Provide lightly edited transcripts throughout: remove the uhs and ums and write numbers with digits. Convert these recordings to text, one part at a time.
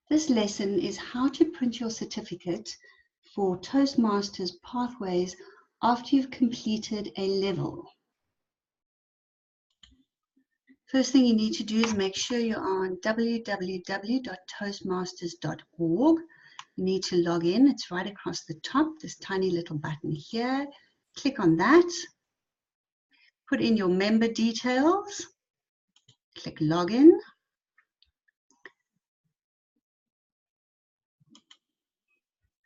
This lesson is how to print your certificate for Toastmasters Pathways after you've completed a level. First thing you need to do is make sure you're on www.toastmasters.org. You need to log in. It's right across the top, this tiny little button here. Click on that. Put in your member details. Click login.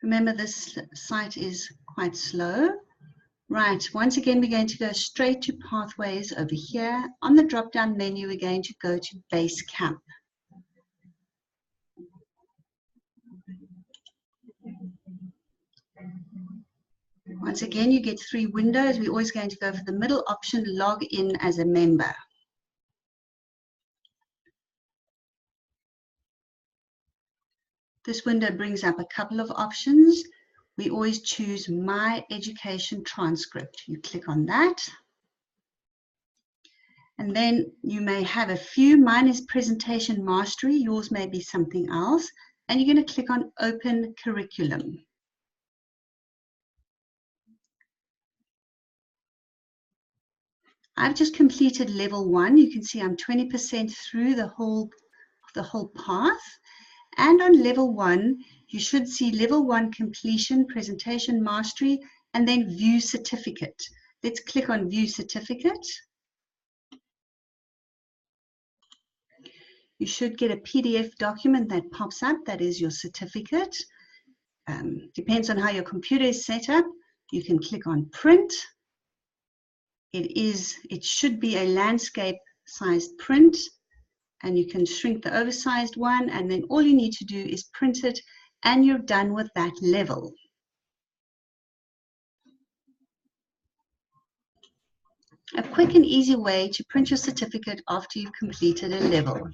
Remember, this site is quite slow. Right, once again, we're going to go straight to Pathways over here. On the drop-down menu, we're going to go to Base Camp. Once again, you get three windows. We're always going to go for the middle option, Log In as a member. This window brings up a couple of options. We always choose My Education Transcript. You click on that. And then you may have a few. Mine is Presentation Mastery. Yours may be something else. And you're going to click on Open Curriculum. I've just completed level 1. You can see I'm 20% through the whole path. And on level 1, you should see level 1 completion, Presentation Mastery, and then View Certificate. Let's click on View Certificate. You should get a PDF document that pops up. That is your certificate. Depends on how your computer is set up. You can click on Print. It should be a landscape-sized print, and you can shrink the oversized one, and then all you need to do is print it, and you're done with that level. A quick and easy way to print your certificate after you've completed a level.